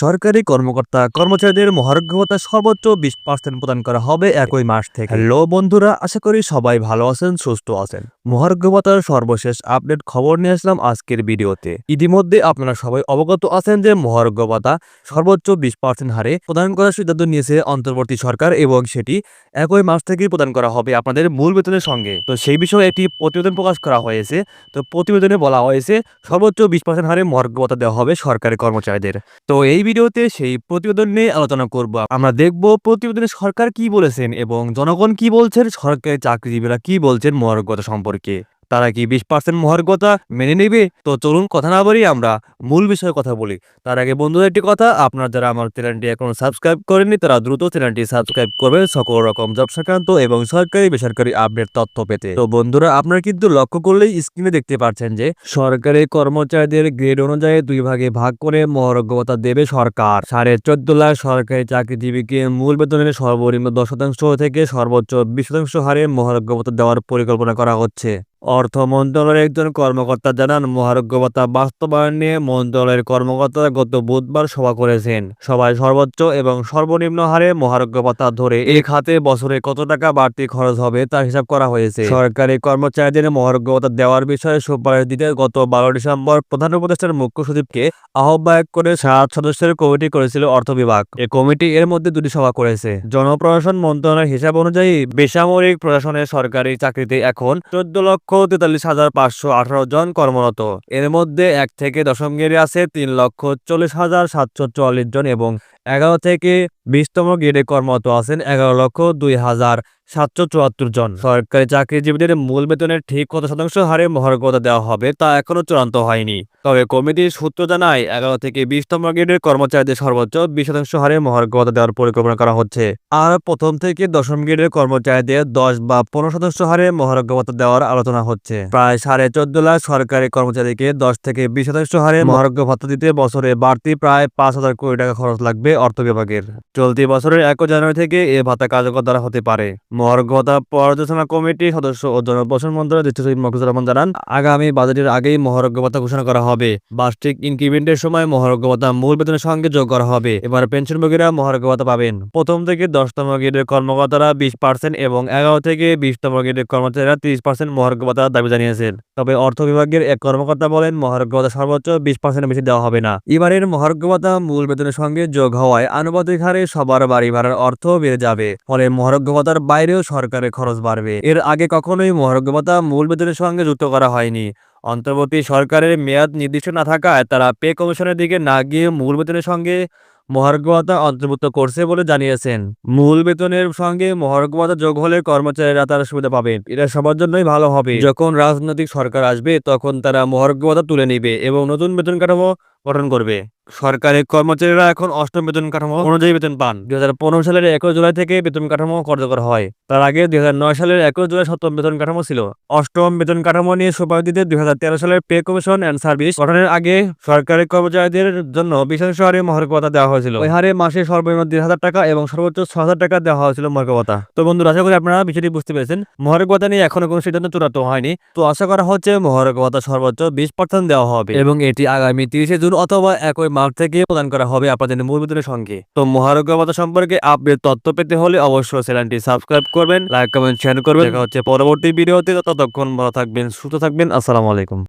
সরকারি কর্মকর্তা কর্মচারীদের মহার্ঘ ভাতা সর্বোচ্চ 20% প্রদান করা হবে একই মাস থেকে। হ্যালো বন্ধুরা, আশা করি সবাই ভালো আছেন, সুস্থ আছেন। মহার্ঘ ভাতার সর্বশেষ আপডেট খবর নিয়ে আসলাম আজকের ভিডিওতে। ইতিমধ্যে আপনারা সবাই অবগত আছেন যে মহার্ঘ ভাতা সর্বোচ্চ 20% হারে প্রদান করার সিদ্ধান্ত নিয়েছে অন্তর্বর্তী সরকার এবং সেটি একই মাস থেকেই প্রদান করা হবে আপনাদের মূল বেতনের সঙ্গে। তো সেই বিষয়ে একটি প্রতিবেদন প্রকাশ করা হয়েছে। তো প্রতিবেদনে বলা হয়েছে সর্বোচ্চ 20% হারে মহার্ঘ ভাতা দেওয়া হবে সরকারি কর্মচারীদের। তো এই ভিডিওতে সেই প্রতিবেদন নিয়ে আলোচনা করব। আমরা দেখব প্রতিবেদনে সরকার কি বলেছেন এবং জনগণ কি বলছেন, সরকারি চাকরিজীবীরা কি বলছেন মহার্ঘ ভাতা সম্পর্কে। তারা কি 20% মহার্ঘ ভাতা মেনে নেবে? তো চলুন কথা না বাড়িয়ে আমরা মূল বিষয়ে কথা বলি। তার আগে বন্ধুদের একটি কথা, আপনারা যারা আমার চ্যানেলটি এখনো সাবস্ক্রাইব করেননি তারা দ্রুত চ্যানেলটি সাবস্ক্রাইব করবেন সকল রকম জব সংক্রান্ত এবং সরকারি বেসরকারি আপডেট তথ্য পেতে। তো বন্ধুরা, আপনারা কিন্তু লক্ষ্য করলেই স্ক্রিনে দেখতে পাচ্ছেন যে সরকারি কর্মচারীদের গ্রেড অনুযায়ী দুই ভাগে ভাগ করে মহার্ঘ ভাতা দেবে সরকার। 14.5 লাখ সরকারি চাকরিজীবীকে মূল বেতনের সর্বনিম্ন 10% থেকে সর্বোচ্চ 20% হারে মহার্ঘ ভাতা দেওয়ার পরিকল্পনা করা হচ্ছে। অর্থ মন্ত্রণালয়ের একজন কর্মকর্তা জানান, মহার্ঘ ভাতা বাস্তবায়ন নিয়ে মন্ত্রণালয়ের কর্মকর্তারা গত বুধবার সভা করেছেন। সভায় সর্বোচ্চ এবং সর্বনিম্ন হারে মহার্ঘ ভাতা ধরে এই খাতে বছরে কত টাকা বাড়তি খরচ হবে তার হিসাব করা হয়েছে। সরকারি কর্মচারীদের মহার্ঘ ভাতা দেওয়ার বিষয়ে সুপারিশ দিতে গত 12 ডিসেম্বর প্রধান উপদেষ্টার মুখ্য সচিবকে আহ্বায়ক করে 7 সদস্যের কমিটি করেছিল অর্থ বিভাগ। এই কমিটি এর মধ্যে দুটি সভা করেছে। জনপ্রশাসন মন্ত্রণালয়ের হিসাব অনুযায়ী বেসামরিক প্রশাসনের সরকারি চাকরিতে এখন 14,43,518 জন কর্মরত। এর মধ্যে 1 থেকে দশম গ্রেডে আছে 3,40,744 জন এবং 11 থেকে 20তম গ্রেডে কর্মরত আছেন 11,02,774 জন। সরকারি চাকরিজীবীদের মূল বেতনের ঠিক কত শতাংশ হারে মহার্ঘ ভাতা দেওয়া হবে তা এখনো চূড়ান্ত হয়নি। তবে কমিটির সূত্র জানায় 11 থেকে 20তম গ্রেডের কর্মচারীদের সর্বোচ্চ 20% হারে মহার্ঘ ভাতা দেওয়ার পরিকল্পনা করা হচ্ছে। আর প্রথম থেকে দশম গ্রেডের কর্মচারীদের 10 বা 15% হারে মহার্ঘ ভাতা দেওয়ার আলোচনা হচ্ছে। প্রায় 14.5 লাখ সরকারি কর্মচারীকে 10 থেকে 20% হারে মহার্ঘ ভাতা দিতে বছরে বাড়তি প্রায় 5,000 কোটি টাকা খরচ লাগবে অর্থ বিভাগের। চলতি বছরের 1 জানুয়ারি থেকে এ ভাতা কার্যকর করা হতে পারে। মহার্ঘ ভাতা পর্যালোচনা কমিটির সদস্য ও জনপ্রশাসন মন্ত্রণালয়ের জ্যেষ্ঠ সচিব মকসুদুর রহমান জানান, আগামী বাজেটের আগেই মহার্ঘ ভাতা ঘোষণা করা হবে। বার্ষিক ইনক্রিমেন্টের সময় মহার্ঘ ভাতা মূল বেতনের সঙ্গে যোগ করা হবে। এবার পেনশনভোগীরা মহার্ঘ ভাতা পাবেন। প্রথম থেকে 10তম গ্রেডের কর্মকর্তারা 20% এবং 11 থেকে 20তম গ্রেডের কর্মচারীরা 30% মহার্ঘ ভাতার দাবি জানিয়েছেন। তবে অর্থ বিভাগের এক কর্মকর্তা বলেন, মহার্ঘ ভাতা সর্বোচ্চ 20% বেশি দেওয়া হবে না। এবারের মহার্ঘ ভাতা মূল বেতনের সঙ্গে যোগ হওয়ায় আনুপাতিক হারে সবার বাড়ি ভাড়ার অর্থ বেড়ে যাবে। ফলে মহার্ঘ ভাতার বাইরেও সরকারের খরচ বাড়বে। এর আগে কখনোই মহার্ঘ ভাতা মূল বেতনের সঙ্গে যুক্ত করা হয়নি। অন্তর্বর্তী সরকারের মেয়াদ নির্দিষ্ট না থাকায় তারা পে কমিশনের দিকে না গিয়ে মূল বেতনের সঙ্গে মহার্ঘ ভাতা অন্তর্ভুক্ত করছে বলে জানিয়েছেন। মূল বেতনের সঙ্গে মহার্ঘ ভাতা যোগ হলে কর্মচারীরা তারা সুবিধা পাবেন। এটা সবার জন্যই ভালো হবে। যখন রাজনৈতিক সরকার আসবে তখন তারা মহার্ঘ ভাতা তুলে নেবে এবং নতুন বেতন কাঠামো গঠন করবে। সরকারি কর্মচারীরা এখন 8ম বেতন কাঠামো অনুযায়ী বেতন পান। 2015 সালের 21 জুলাই থেকে বেতন কাঠামো কার্যকর হয়। তার আগে 2009 সালের 21 জুলাই 7ম বেতন কাঠামো ছিল। 8ম বেতন কাঠামো নিয়ে সুপারিশ দিতে 2013 সালের পে কমিশন অ্যান্ড সার্ভিস গঠনের আগে সরকারি কর্মচারীদের জন্য 20% হারে মহার্ঘ ভাতা দেওয়া হয়েছিল। ওই হারে মাসে সর্বনিম্ন 2,000 টাকা এবং সর্বোচ্চ 6,000 টাকা দেওয়া হয়েছিল মহার্ঘ ভাতা। তো বন্ধুরা, আশা করি আপনারা বিষয়টি বুঝতে পেরেছেন। মহার্ঘ ভাতা নিয়ে এখনো কোনো সিদ্ধান্ত চূড়ান্ত হয়নি। তো আশা করা হচ্ছে মহার্ঘ ভাতা সর্বোচ্চ 20% দেওয়া হবে এবং এটি আগামী 30 জুন অথবা একই মাস থেকে প্রদান করা হবে আপনাদের মূল বেতনের সঙ্গে। তো মহার্ঘ ভাতা সম্পর্কে আপডেট তথ্য পেতে হলে অবশ্যই চ্যানেলটি সাবস্ক্রাইব করবেন, লাইক কমেন্ট শেয়ার করবেন। দেখা হচ্ছে পরবর্তী ভিডিওতে। ততক্ষণ ভালো থাকবেন, সুস্থ থাকবেন। আসসালামু আলাইকুম।